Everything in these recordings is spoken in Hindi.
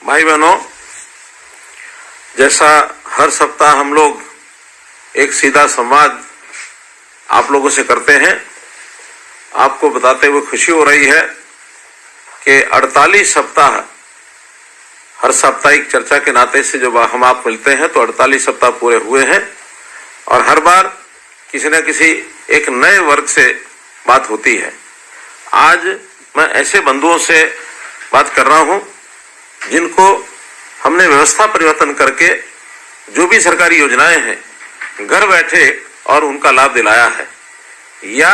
भाई बहनों, जैसा हर सप्ताह हम लोग एक सीधा संवाद आप लोगों से करते हैं, आपको बताते हुए खुशी हो रही है कि 48 सप्ताह हर साप्ताहिक चर्चा के नाते से जब हम आप मिलते हैं तो 48 सप्ताह पूरे हुए हैं और हर बार किसी न किसी एक नए वर्ग से बात होती है। आज मैं ऐसे बंधुओं से बात कर रहा हूं जिनको हमने व्यवस्था परिवर्तन करके जो भी सरकारी योजनाएं हैं घर बैठे और उनका लाभ दिलाया है, या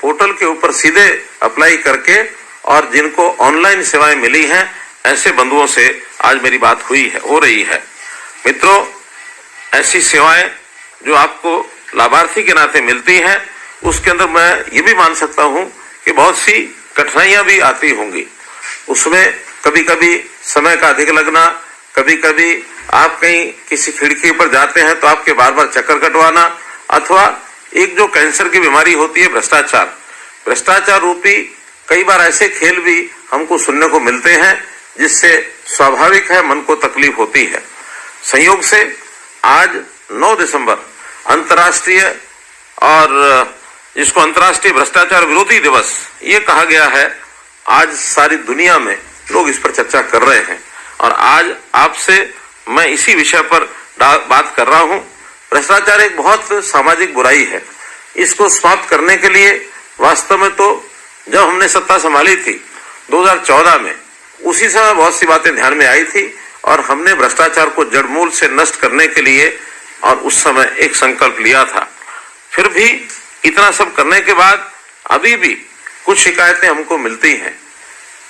पोर्टल के ऊपर सीधे अप्लाई करके और जिनको ऑनलाइन सेवाएं मिली हैं, ऐसे बंधुओं से आज मेरी बात हो रही है। मित्रों, ऐसी सेवाएं जो आपको लाभार्थी के नाते मिलती हैं, उसके अंदर मैं ये भी मान सकता हूं कि बहुत सी कठिनाइयां भी आती होंगी। उसमें कभी कभी समय का अधिक लगना, कभी कभी आप कहीं किसी खिड़की पर जाते हैं तो आपके बार बार चक्कर कटवाना, अथवा एक जो कैंसर की बीमारी होती है भ्रष्टाचार रूपी कई बार ऐसे खेल भी हमको सुनने को मिलते हैं जिससे स्वाभाविक है मन को तकलीफ होती है। संयोग से आज 9 दिसंबर अंतर्राष्ट्रीय और जिसको अंतर्राष्ट्रीय भ्रष्टाचार विरोधी दिवस ये कहा गया है, आज सारी दुनिया में लोग इस पर चर्चा कर रहे हैं और आज आपसे मैं इसी विषय पर बात कर रहा हूं। भ्रष्टाचार एक बहुत सामाजिक बुराई है। इसको समाप्त करने के लिए वास्तव में तो जब हमने सत्ता संभाली थी 2014 में, उसी समय बहुत सी बातें ध्यान में आई थी और हमने भ्रष्टाचार को जड़मूल से नष्ट करने के लिए और उस समय एक संकल्प लिया था। फिर भी इतना सब करने के बाद अभी भी कुछ शिकायतें हमको मिलती हैं।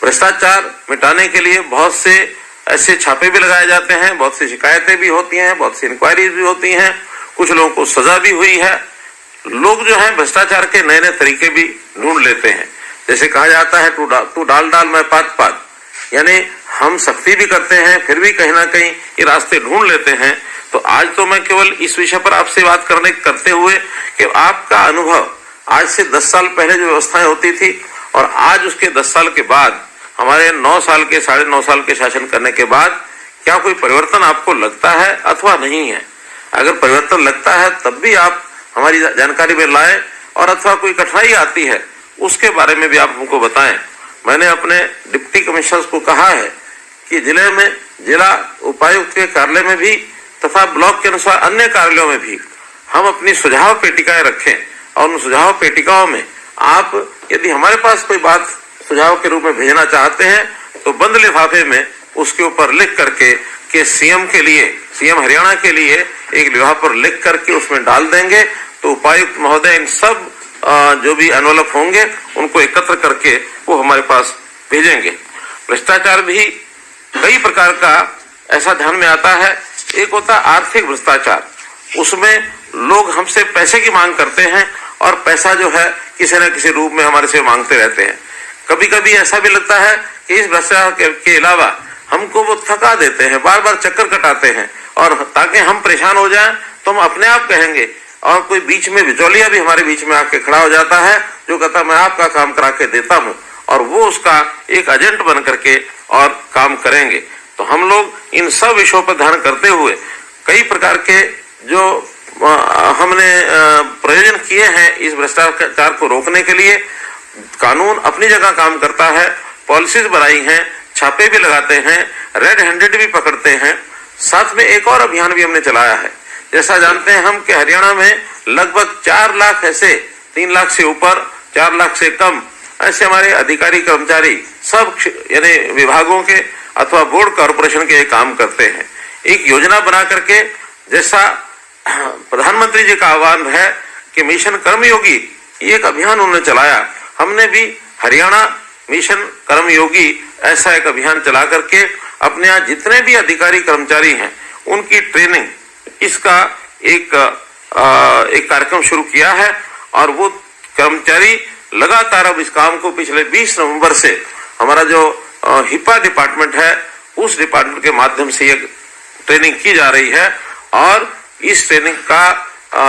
भ्रष्टाचार मिटाने के लिए बहुत से ऐसे छापे भी लगाए जाते हैं, बहुत सी शिकायतें भी होती हैं, बहुत सी इंक्वायरीज भी होती हैं, कुछ लोगों को सजा भी हुई है। लोग जो हैं भ्रष्टाचार के नए नए तरीके भी ढूंढ लेते हैं। जैसे कहा जाता है तू डाल डाल मैं पात पात, यानी हम सख्ती भी करते हैं फिर भी कहीं ना कहीं ये रास्ते ढूंढ लेते हैं। तो आज तो मैं केवल इस विषय पर आपसे बात करते हुए कि आपका अनुभव आज से 10 साल पहले जो व्यवस्थाएं होती थी और आज उसके 10 साल के बाद हमारे 9 साल के 9.5 साल के शासन करने के बाद क्या कोई परिवर्तन आपको लगता है अथवा नहीं है? अगर परिवर्तन लगता है तब भी आप हमारी जानकारी में लाएं और अथवा कोई कठिनाई आती है उसके बारे में भी आप हमको बताएं। मैंने अपने डिप्टी कमिश्नर्स को कहा है कि जिले में जिला उपायुक्त के कार्यालय में भी तथा ब्लॉक के अनुसार अन्य कार्यालयों में भी हम अपनी सुझाव पेटिकाएं रखें और उन सुझाव पेटिकाओं में आप यदि हमारे पास कोई बात सुझाव के रूप में भेजना चाहते हैं तो बंद लिफाफे में उसके ऊपर लिख करके कि सीएम हरियाणा के लिए एक लिफाफे पर लिख करके उसमें डाल देंगे तो उपायुक्त महोदय इन सब जो भी एनवलप होंगे उनको एकत्र करके वो हमारे पास भेजेंगे। भ्रष्टाचार भी कई प्रकार का ऐसा ध्यान में आता है। एक होता है आर्थिक भ्रष्टाचार, उसमें लोग हमसे पैसे की मांग करते हैं और पैसा जो है किसी न किसी रूप में हमारे से मांगते रहते हैं। कभी कभी ऐसा भी लगता है कि इस भ्रष्टाचार के अलावा हमको वो थका देते हैं, बार बार चक्कर कटाते हैं और ताकि हम परेशान हो जाएं तो हम अपने आप कहेंगे और कोई बीच में बिचौलिया भी हमारे बीच में आके खड़ा हो जाता है जो कहता मैं आपका काम करा के देता हूं और वो उसका एक एजेंट बन करके और काम करेंगे। तो हम लोग इन सब विषयों पर ध्यान करते हुए कई प्रकार के जो हमने प्रयोजन किए हैं इस भ्रष्टाचार को रोकने के लिए। कानून अपनी जगह काम करता है, पॉलिसीज बनाई हैं, छापे भी लगाते हैं, रेड हैंडेड भी पकड़ते हैं। साथ में एक और अभियान भी हमने चलाया है। जैसा जानते हैं हम कि हरियाणा में लगभग 4 लाख ऐसे 3 लाख से ऊपर 4 लाख से कम ऐसे हमारे अधिकारी कर्मचारी सब यानी विभागों के अथवा बोर्ड कॉर्पोरेशन के काम करते हैं। एक योजना बना करके जैसा प्रधानमंत्री जी का आह्वान है कि मिशन कर्मयोगी, ये एक अभियान उन्होंने चलाया। हमने भी हरियाणा मिशन कर्मयोगी ऐसा एक अभियान चला करके अपने यहाँ जितने भी अधिकारी कर्मचारी हैं उनकी ट्रेनिंग इसका एक कार्यक्रम शुरू किया है और वो कर्मचारी लगातार अब इस काम को पिछले 20 नवंबर से हमारा जो हिपा डिपार्टमेंट है उस डिपार्टमेंट के माध्यम से ये ट्रेनिंग की जा रही है और इस ट्रेनिंग का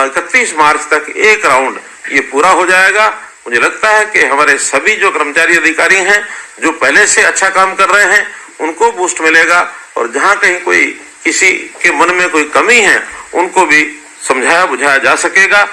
31 मार्च तक एक राउंड ये पूरा हो जाएगा। मुझे लगता है कि हमारे सभी जो कर्मचारी अधिकारी हैं जो पहले से अच्छा काम कर रहे हैं उनको बूस्ट मिलेगा, और जहां कहीं कोई किसी के मन में कोई कमी है उनको भी समझाया बुझाया जा सकेगा।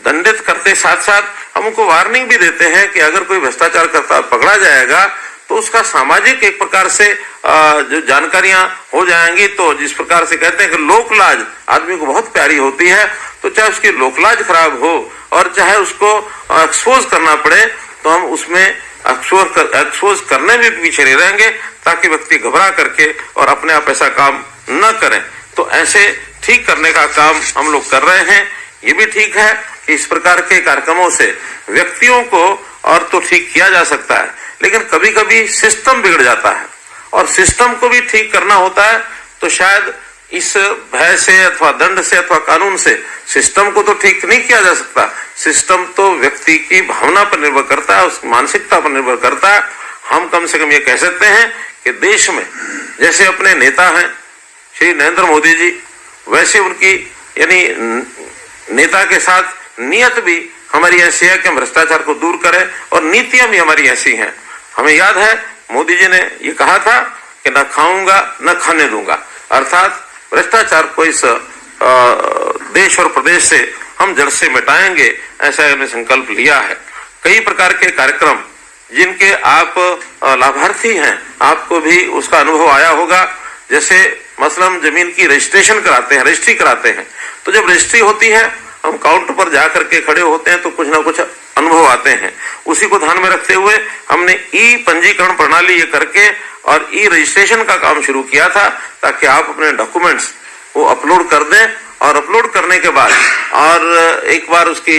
दंडित करते साथ साथ हम उनको वार्निंग भी देते हैं कि अगर कोई भ्रष्टाचार करता पकड़ा जाएगा तो उसका सामाजिक एक प्रकार से जो जानकारियां हो जाएंगी, तो जिस प्रकार से कहते हैं कि लोकलाज आदमी को बहुत प्यारी होती है, तो चाहे उसकी लोकलाज खराब हो और चाहे उसको एक्सपोज करना पड़े, तो हम उसमें एक्सपोज करने में पीछे नहीं रहेंगे, ताकि व्यक्ति घबरा करके और अपने आप ऐसा काम न करें। तो ऐसे ठीक करने का काम हम लोग कर रहे हैं। ये भी ठीक है कि इस प्रकार के कार्यक्रमों से व्यक्तियों को और तो ठीक किया जा सकता है, लेकिन कभी कभी सिस्टम बिगड़ जाता है, और सिस्टम को भी ठीक करना होता है। तो शायद इस भय से अथवा दंड से अथवा कानून से सिस्टम को तो ठीक नहीं किया जा सकता। सिस्टम तो व्यक्ति की भावना पर निर्भर करता है, उसकी मानसिकता पर निर्भर करता है। हम कम से कम ये कह सकते हैं कि देश में जैसे अपने नेता हैं श्री नरेंद्र मोदी जी, वैसे उनकी यानी नेता के साथ नियत भी हमारी ऐसी है कि हम भ्रष्टाचार को दूर करें, और नीतियां भी हमारी ऐसी हैं। हमें याद है मोदी जी ने ये कहा था कि न खाऊंगा न खाने दूंगा, अर्थात भ्रष्टाचार को इस देश और प्रदेश से हम जड़ से मिटाएंगे, ऐसा हमने संकल्प लिया है। कई प्रकार के कार्यक्रम जिनके आप लाभार्थी हैं, आपको भी उसका अनुभव आया होगा। जैसे मसलन जमीन की रजिस्ट्रेशन कराते हैं, रजिस्ट्री कराते हैं, तो जब रजिस्ट्री होती है हम काउंटर पर जाकर के खड़े होते हैं तो कुछ ना कुछ अनुभव आते हैं। उसी को ध्यान में रखते हुए हमने ई पंजीकरण प्रणाली ये करके और ई रजिस्ट्रेशन का काम शुरू किया था, ताकि आप अपने डॉक्यूमेंट्स वो अपलोड कर दें, और अपलोड करने के बाद और एक बार उसकी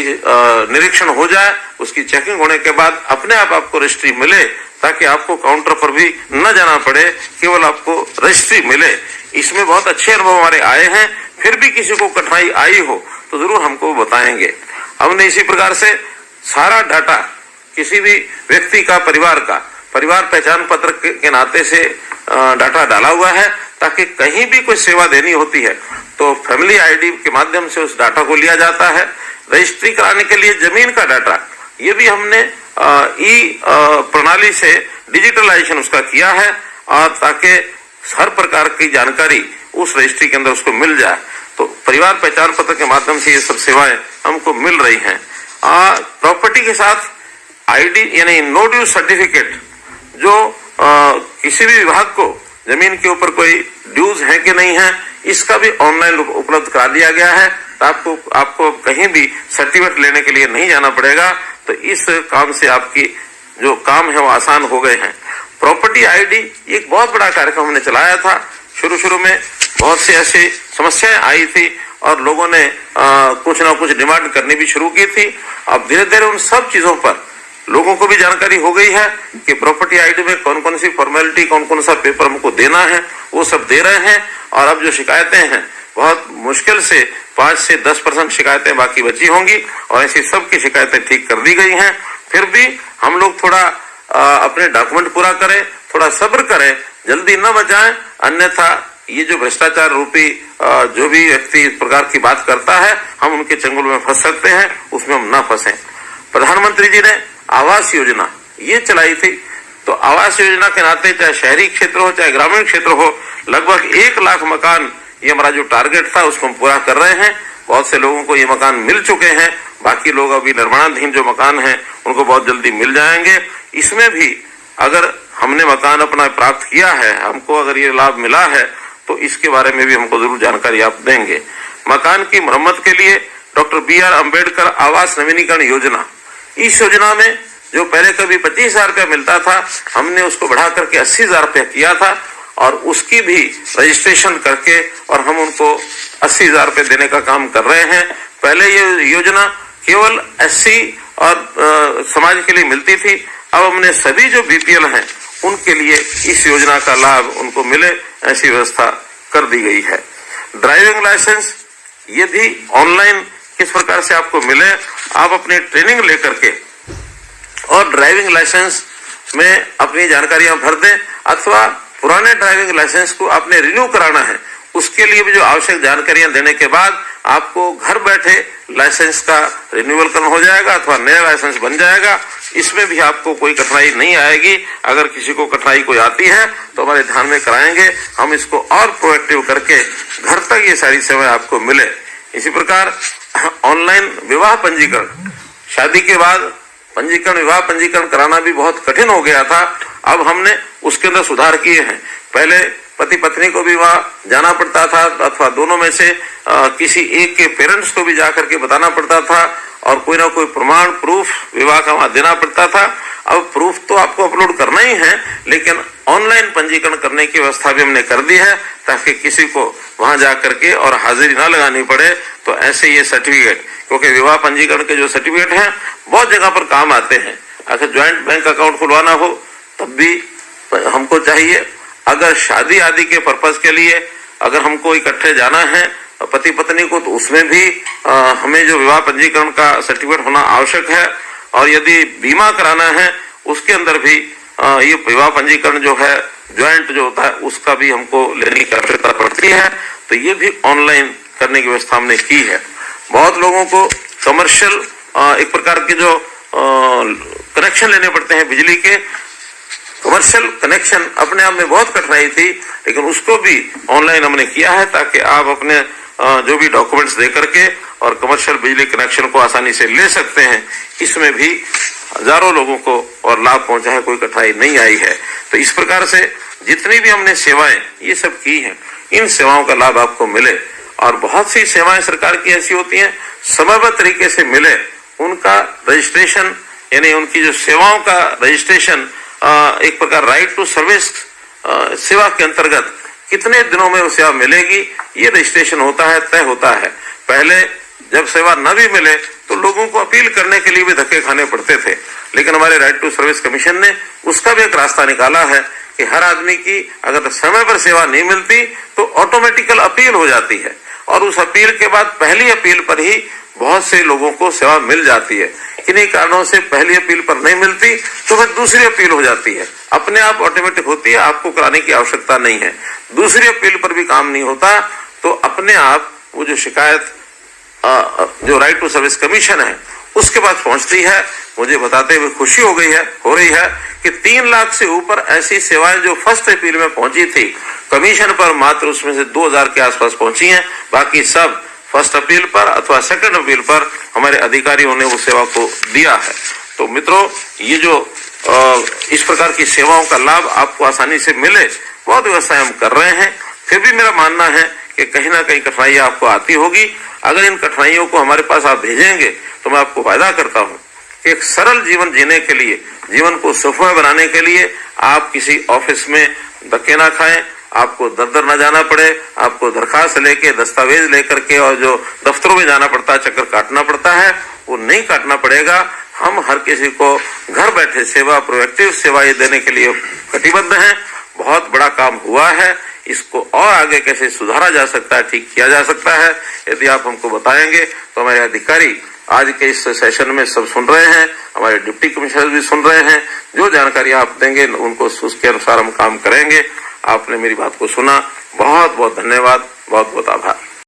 निरीक्षण हो जाए, उसकी चेकिंग होने के बाद अपने आप आपको रजिस्ट्री मिले, ताकि आपको काउंटर पर भी न जाना पड़े, केवल आपको रजिस्ट्री मिले। इसमें बहुत अच्छे अनुभव हमारे आए हैं। फिर भी किसी को कठिनाई आई हो तो जरूर हमको बताएंगे। हमने इसी प्रकार से सारा डाटा किसी भी व्यक्ति का, परिवार पहचान पत्र के नाते से डाटा डाला हुआ है, ताकि कहीं भी कोई सेवा देनी होती है तो फैमिली आईडी के माध्यम से उस डाटा को लिया जाता है। रजिस्ट्री कराने के लिए जमीन का डाटा, ये भी हमने ई प्रणाली से डिजिटलाइजेशन उसका किया है, और ताकि हर प्रकार की जानकारी उस रजिस्ट्री के अंदर उसको मिल जाए। तो परिवार पहचान पत्र के माध्यम से ये सब सेवाएं हमको मिल रही हैं। प्रॉपर्टी के साथ आईडी यानी नो ड्यू सर्टिफिकेट, जो किसी भी विभाग को जमीन के ऊपर कोई ड्यूज है कि नहीं है, इसका भी ऑनलाइन उपलब्ध करा दिया गया है। तो आपको कहीं भी सर्टिफिकेट लेने के लिए नहीं जाना पड़ेगा। तो इस काम से आपकी जो काम है वो आसान हो गए हैं। प्रॉपर्टी आईडी एक बहुत बड़ा कार्यक्रम हमने चलाया था। शुरू में बहुत सी ऐसी समस्याएं आई थी और लोगों ने कुछ ना कुछ डिमांड करनी भी शुरू की थी। अब धीरे धीरे उन सब चीजों पर लोगों को भी जानकारी हो गई है कि प्रॉपर्टी आईडी में कौन कौन सी फॉर्मेलिटी, कौन कौन सा पेपर हमको देना है, वो सब दे रहे हैं। और अब जो शिकायतें हैं, बहुत मुश्किल से 5 से 10% शिकायतें बाकी बची होंगी, और ऐसी सबकी शिकायतें ठीक कर दी गई हैं। फिर भी हम लोग थोड़ा अपने डॉक्यूमेंट पूरा करें, थोड़ा सब्र करें, जल्दी न बचाएं, अन्यथा ये जो भ्रष्टाचार रूपी जो भी व्यक्ति इस प्रकार की बात करता है, हम उनके चंगुल में फंस सकते हैं, उसमें हम ना फंसें। प्रधानमंत्री जी ने आवास योजना ये चलाई थी, तो आवास योजना के नाते चाहे शहरी क्षेत्र हो चाहे ग्रामीण क्षेत्र हो, लगभग 1 लाख मकान ये हमारा जो टारगेट था उसको हम पूरा कर रहे हैं। बहुत से लोगों को ये मकान मिल चुके हैं, बाकी लोग अभी निर्माणाधीन जो मकान हैं उनको बहुत जल्दी मिल जाएंगे। इसमें भी अगर हमने मकान अपना प्राप्त किया है, हमको अगर ये लाभ मिला है, तो इसके बारे में भी हमको जरूर जानकारी आप देंगे। मकान की मरम्मत के लिए डॉक्टर BR अम्बेडकर आवास नवीनीकरण योजना, इस योजना में जो पहले कभी 25,000 रुपया मिलता था, हमने उसको बढ़ा करके 80,000 रुपया किया था, और उसकी भी रजिस्ट्रेशन करके और हम उनको 80,000 रुपये देने का काम कर रहे हैं। पहले ये योजना केवल SC और समाज के लिए मिलती थी, अब हमने सभी जो BPL हैं उनके लिए इस योजना का लाभ उनको मिले, ऐसी व्यवस्था कर दी गई है। ड्राइविंग लाइसेंस ये भी ऑनलाइन किस प्रकार से आपको मिले, आप अपनी ट्रेनिंग लेकर के और ड्राइविंग लाइसेंस में अपनी जानकारियां भर दें, अथवा पुराने ड्राइविंग लाइसेंस को आपने रिन्यू कराना है, उसके लिए भी जो आवश्यक जानकारियां देने के बाद आपको घर बैठे लाइसेंस का रिन्यूअल करना हो जाएगा अथवा नया लाइसेंस बन जाएगा। इसमें भी आपको कोई कठिनाई नहीं आएगी। अगर किसी को कठिनाई कोई आती है तो हमारे ध्यान में कराएंगे, हम इसको और प्रोएक्टिव करके घर तक ये सारी सेवाएं आपको मिले। इसी प्रकार ऑनलाइन विवाह पंजीकरण, शादी के बाद पंजीकरण, विवाह पंजीकरण कराना भी बहुत कठिन हो गया था। अब हमने उसके अंदर सुधार किए हैं। पहले पति पत्नी को भी वहां जाना पड़ता था, अथवा दोनों में से किसी एक के पेरेंट्स को भी जाकर के बताना पड़ता था, और कोई ना कोई प्रमाण प्रूफ विवाह का वहां देना पड़ता था। अब प्रूफ तो आपको अपलोड करना ही है, लेकिन ऑनलाइन पंजीकरण करने की व्यवस्था भी हमने कर दी है, ताकि किसी को वहां जाकर के और हाजिरी ना लगानी पड़े। तो ऐसे ये सर्टिफिकेट, क्योंकि विवाह पंजीकरण के जो सर्टिफिकेट हैं बहुत जगह पर काम आते हैं। अगर ज्वाइंट बैंक अकाउंट खुलवाना हो तब भी हमको चाहिए। अगर शादी आदि के पर्पज के लिए अगर हमको इकट्ठे जाना है पति पत्नी को, तो उसमें भी हमें जो विवाह पंजीकरण का सर्टिफिकेट होना आवश्यक है। और यदि बीमा कराना है उसके अंदर भी ये विवाह पंजीकरण जो है ज्वाइंट जो होता है उसका भी हमको लेने की आवश्यकता पड़ती है। तो ये भी ऑनलाइन करने की व्यवस्था हमने की है। बहुत लोगों को कमर्शियल एक प्रकार के जो कनेक्शन लेने पड़ते हैं बिजली के, कमर्शियल कनेक्शन अपने आप में बहुत कठिनाई थी, लेकिन उसको भी ऑनलाइन हमने किया है, ताकि आप अपने जो भी डॉक्यूमेंट्स दे करके और कमर्शियल बिजली कनेक्शन को आसानी से ले सकते हैं। इसमें भी हजारों लोगों को और लाभ पहुंचा है, कोई कठिनाई नहीं आई है। तो इस प्रकार से जितनी भी हमने सेवाएं ये सब की हैं, इन सेवाओं का लाभ आपको मिले। और बहुत सी सेवाएं सरकार की ऐसी होती हैं समयबद्ध तरीके से मिले, उनका रजिस्ट्रेशन, यानी उनकी जो सेवाओं का रजिस्ट्रेशन एक प्रकार राइट टू सर्विस सेवा के अंतर्गत कितने दिनों में वो सेवा मिलेगी, ये रजिस्ट्रेशन होता है, तय होता है। पहले जब सेवा न भी मिले तो लोगों को अपील करने के लिए भी धक्के खाने पड़ते थे, लेकिन हमारे राइट टू सर्विस कमीशन ने उसका भी एक रास्ता निकाला है कि हर आदमी की अगर समय पर सेवा नहीं मिलती तो ऑटोमेटिकल अपील हो जाती है, और उस अपील के बाद पहली अपील पर ही बहुत से लोगों को सेवा मिल जाती है। किन्हीं कारणों से पहली अपील पर नहीं मिलती तो फिर दूसरी अपील हो जाती है, अपने आप ऑटोमेटिक होती है, आपको कराने की आवश्यकता नहीं है। दूसरी अपील पर भी काम नहीं होता तो अपने आप वो जो शिकायत जो राइट टू सर्विस कमीशन है उसके पास पहुंचती है। मुझे बताते हुए खुशी हो रही है कि 3 लाख से ऊपर ऐसी सेवाएं जो फर्स्ट अपील में पहुंची थी, कमीशन पर मात्र उसमें से 2000 के आसपास पहुंची हैं। बाकी सब फर्स्ट अपील पर अथवा सेकंड अपील पर हमारे अधिकारियों ने उस सेवा को दिया है। तो मित्रों, ये जो इस प्रकार की सेवाओं का लाभ आपको आसानी से मिले, बहुत व्यवस्थाएं हम कर रहे हैं। फिर भी मेरा मानना है कि कहीं ना कहीं कठिनाइयां आपको आती होगी। अगर इन कठिनाइयों को हमारे पास आप भेजेंगे तो मैं आपको वायदा करता हूं कि एक सरल जीवन जीने के लिए, जीवन को सुखमय बनाने के लिए आप किसी ऑफिस में धक्के ना खाएं, आपको दर दर न जाना पड़े, आपको दरखास्त लेके दस्तावेज लेकर के और जो दफ्तरों में जाना पड़ता है, चक्कर काटना पड़ता है, वो नहीं काटना पड़ेगा। हम हर किसी को घर बैठे सेवा, प्रोएक्टिव सेवाएं देने के लिए कटिबद्ध हैं। बहुत बड़ा काम हुआ है, इसको और आगे कैसे सुधारा जा सकता है, ठीक किया जा सकता है, यदि आप हमको बताएंगे तो हमारे अधिकारी आज के इस सेशन में सब सुन रहे हैं, हमारे डिप्टी कमिश्नर भी सुन रहे हैं। जो जानकारी आप देंगे उनको उसके अनुसार हम काम करेंगे। आपने मेरी बात को सुना, बहुत बहुत धन्यवाद, बहुत बहुत आभार।